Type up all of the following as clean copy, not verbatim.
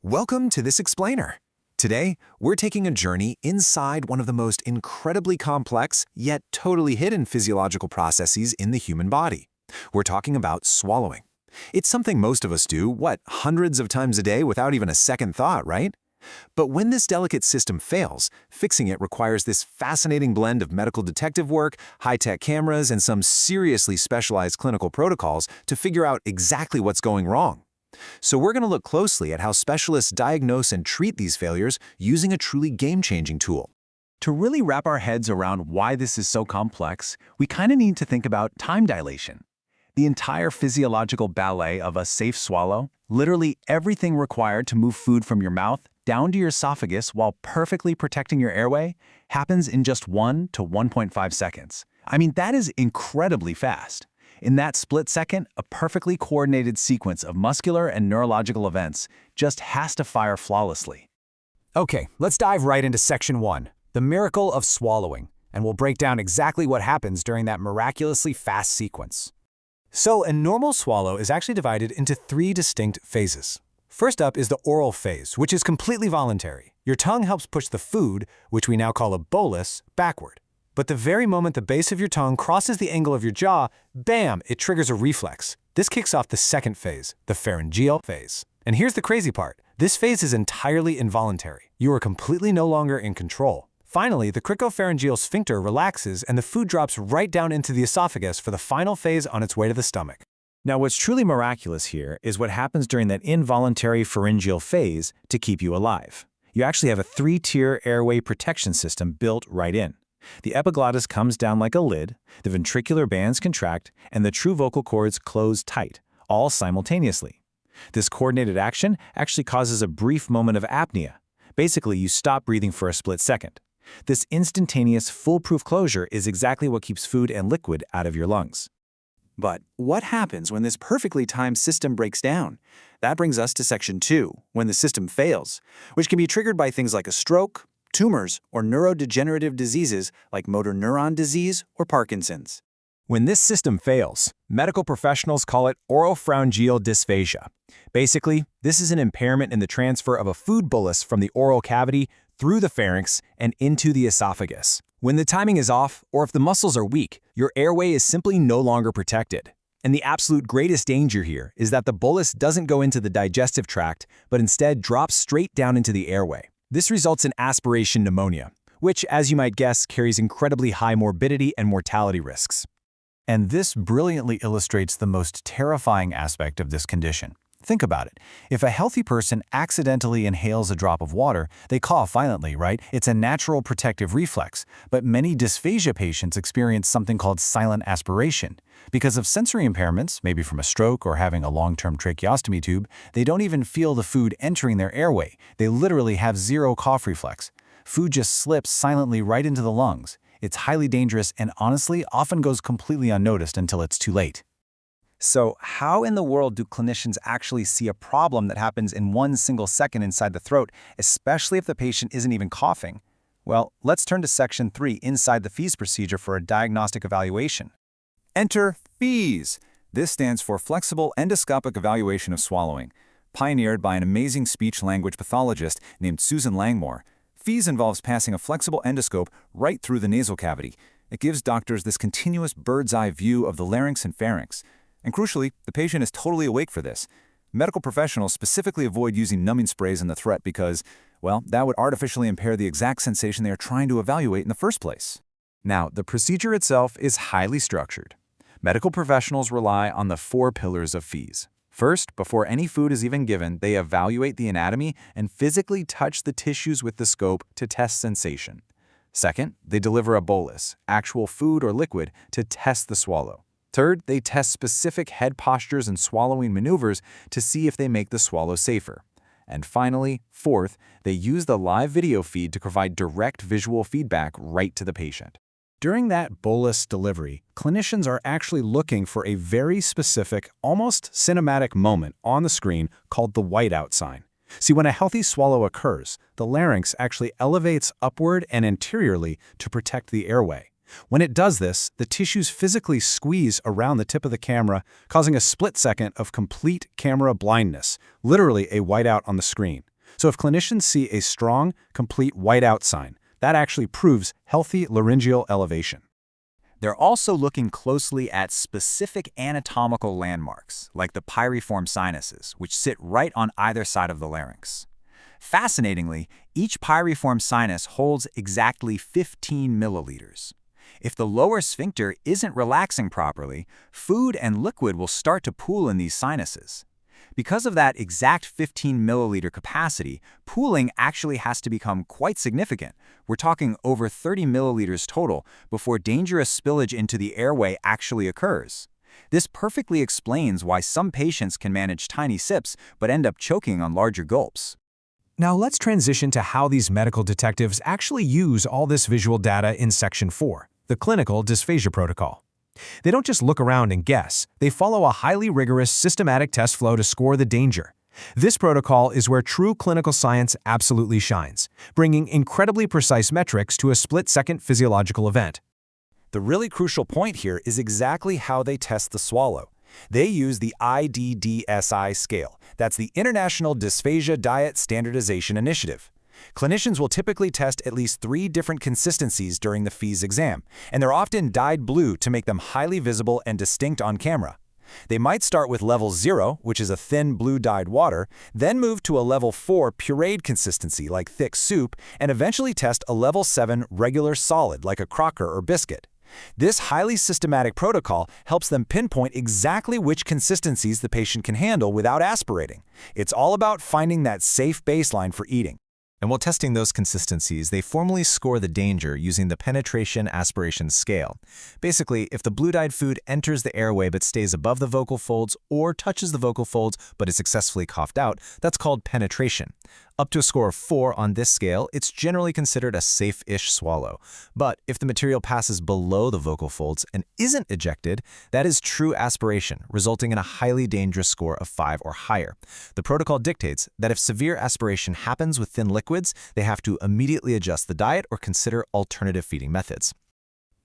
Welcome to this explainer. Today, we're taking a journey inside one of the most incredibly complex, yet totally hidden physiological processes in the human body. We're talking about swallowing. It's something most of us do, hundreds of times a day without even a second thought, right? But when this delicate system fails, fixing it requires this fascinating blend of medical detective work, high-tech cameras, and some seriously specialized clinical protocols to figure out exactly what's going wrong. So we're going to look closely at how specialists diagnose and treat these failures using a truly game-changing tool. To really wrap our heads around why this is so complex, we kind of need to think about time dilation. The entire physiological ballet of a safe swallow, literally everything required to move food from your mouth down to your esophagus while perfectly protecting your airway, happens in just 1 to 1.5 seconds. I mean, that is incredibly fast. In that split second, a perfectly coordinated sequence of muscular and neurological events just has to fire flawlessly. Okay, let's dive right into Section 1, the miracle of swallowing, and we'll break down exactly what happens during that miraculously fast sequence. So, a normal swallow is actually divided into 3 distinct phases. First up is the oral phase, which is completely voluntary. Your tongue helps push the food, which we now call a bolus, backward. But the very moment the base of your tongue crosses the angle of your jaw, bam, it triggers a reflex. This kicks off the second phase, the pharyngeal phase. And here's the crazy part. This phase is entirely involuntary. You are completely no longer in control. Finally, the cricopharyngeal sphincter relaxes and the food drops right down into the esophagus for the final phase on its way to the stomach. Now, what's truly miraculous here is what happens during that involuntary pharyngeal phase to keep you alive. You actually have a 3-tier airway protection system built right in. The epiglottis comes down like a lid, the ventricular bands contract, and the true vocal cords close tight, all simultaneously. This coordinated action actually causes a brief moment of apnea. Basically, you stop breathing for a split second. This instantaneous, foolproof closure is exactly what keeps food and liquid out of your lungs. But what happens when this perfectly timed system breaks down? That brings us to Section 2, when the system fails, which can be triggered by things like a stroke, tumors, or neurodegenerative diseases like motor neuron disease or Parkinson's. When this system fails, medical professionals call it oropharyngeal dysphagia. Basically, this is an impairment in the transfer of a food bolus from the oral cavity through the pharynx and into the esophagus. When the timing is off, or if the muscles are weak, your airway is simply no longer protected. And the absolute greatest danger here is that the bolus doesn't go into the digestive tract, but instead drops straight down into the airway. This results in aspiration pneumonia, which, as you might guess, carries incredibly high morbidity and mortality risks. And this brilliantly illustrates the most terrifying aspect of this condition. Think about it. If a healthy person accidentally inhales a drop of water, they cough violently, right? It's a natural protective reflex. But many dysphagia patients experience something called silent aspiration. Because of sensory impairments, maybe from a stroke or having a long-term tracheostomy tube, they don't even feel the food entering their airway. They literally have zero cough reflex. Food just slips silently right into the lungs. It's highly dangerous and honestly often goes completely unnoticed until it's too late. So how in the world do clinicians actually see a problem that happens in 1 single second inside the throat, especially if the patient isn't even coughing? Well, let's turn to Section 3 inside the FEES procedure for a diagnostic evaluation. Enter FEES. This stands for Flexible Endoscopic Evaluation of Swallowing, pioneered by an amazing speech-language pathologist named Susan Langmore. FEES involves passing a flexible endoscope right through the nasal cavity. It gives doctors this continuous bird's-eye view of the larynx and pharynx. And crucially, the patient is totally awake for this. Medical professionals specifically avoid using numbing sprays in the threat because, well, that would artificially impair the exact sensation they are trying to evaluate in the first place. Now, the procedure itself is highly structured. Medical professionals rely on the 4 pillars of FEES. First, before any food is even given, they evaluate the anatomy and physically touch the tissues with the scope to test sensation. Second, they deliver a bolus, actual food or liquid, to test the swallow. Third, they test specific head postures and swallowing maneuvers to see if they make the swallow safer. And finally, fourth, they use the live video feed to provide direct visual feedback right to the patient. During that bolus delivery, clinicians are actually looking for a very specific, almost cinematic moment on the screen called the whiteout sign. See, when a healthy swallow occurs, the larynx actually elevates upward and anteriorly to protect the airway. When it does this, the tissues physically squeeze around the tip of the camera, causing a split second of complete camera blindness, literally a whiteout on the screen. So if clinicians see a strong, complete whiteout sign, that actually proves healthy laryngeal elevation. They're also looking closely at specific anatomical landmarks, like the pyriform sinuses, which sit right on either side of the larynx. Fascinatingly, each pyriform sinus holds exactly 15 milliliters. If the lower sphincter isn't relaxing properly, food and liquid will start to pool in these sinuses. Because of that exact 15 milliliter capacity, pooling actually has to become quite significant. We're talking over 30 milliliters total before dangerous spillage into the airway actually occurs. This perfectly explains why some patients can manage tiny sips but end up choking on larger gulps. Now let's transition to how these medical detectives actually use all this visual data in Section 4, the clinical dysphagia protocol. They don't just look around and guess. They follow a highly rigorous, systematic test flow to score the danger. This protocol is where true clinical science absolutely shines, bringing incredibly precise metrics to a split-second physiological event. The really crucial point here is exactly how they test the swallow. They use the IDDSI scale. That's the International Dysphagia Diet Standardization Initiative. Clinicians will typically test at least 3 different consistencies during the FEES exam, and they're often dyed blue to make them highly visible and distinct on camera. They might start with level 0, which is a thin blue dyed water, then move to a level 4 pureed consistency like thick soup, and eventually test a level 7 regular solid like a cracker or biscuit. This highly systematic protocol helps them pinpoint exactly which consistencies the patient can handle without aspirating. It's all about finding that safe baseline for eating. And while testing those consistencies, they formally score the danger using the penetration aspiration scale. Basically, if the blue-dyed food enters the airway but stays above the vocal folds or touches the vocal folds but is successfully coughed out, that's called penetration. Up to a score of 4 on this scale, it's generally considered a safe-ish swallow. But if the material passes below the vocal folds and isn't ejected, that is true aspiration, resulting in a highly dangerous score of 5 or higher. The protocol dictates that if severe aspiration happens with thin liquids, they have to immediately adjust the diet or consider alternative feeding methods.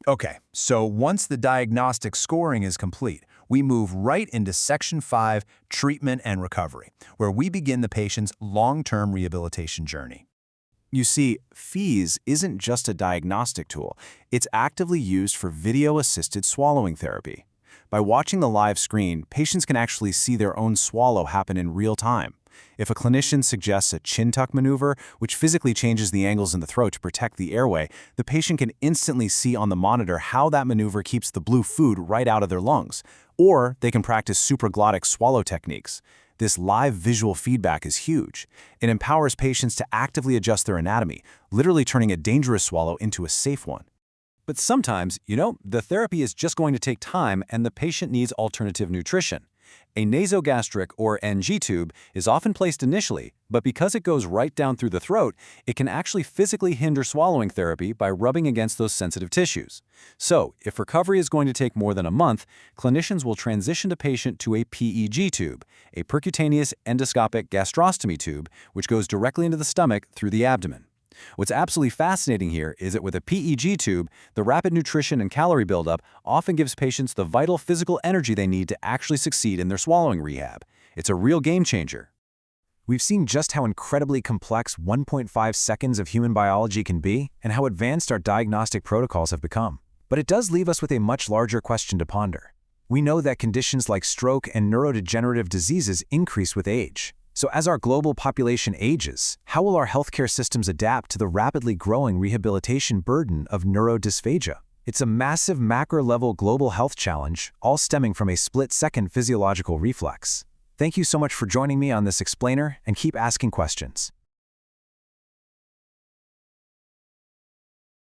Okay, so once the diagnostic scoring is complete, we move right into Section 5, Treatment and Recovery, where we begin the patient's long-term rehabilitation journey. You see, FEES isn't just a diagnostic tool. It's actively used for video-assisted swallowing therapy. By watching the live screen, patients can actually see their own swallow happen in real time. If a clinician suggests a chin tuck maneuver, which physically changes the angles in the throat to protect the airway, the patient can instantly see on the monitor how that maneuver keeps the blue food right out of their lungs. Or they can practice supraglottic swallow techniques. This live visual feedback is huge. It empowers patients to actively adjust their anatomy, literally turning a dangerous swallow into a safe one. But sometimes, the therapy is just going to take time and the patient needs alternative nutrition. A nasogastric or NG tube is often placed initially, but because it goes right down through the throat, it can actually physically hinder swallowing therapy by rubbing against those sensitive tissues. So, if recovery is going to take more than a month, clinicians will transition the patient to a PEG tube, a percutaneous endoscopic gastrostomy tube, which goes directly into the stomach through the abdomen. What's absolutely fascinating here is that with a PEG tube, the rapid nutrition and calorie buildup often gives patients the vital physical energy they need to actually succeed in their swallowing rehab. It's a real game changer. We've seen just how incredibly complex 1.5 seconds of human biology can be and how advanced our diagnostic protocols have become. But it does leave us with a much larger question to ponder. We know that conditions like stroke and neurodegenerative diseases increase with age. So as our global population ages, how will our healthcare systems adapt to the rapidly growing rehabilitation burden of neurodysphagia? It's a massive macro-level global health challenge, all stemming from a split-second physiological reflex. Thank you so much for joining me on this explainer, and keep asking questions.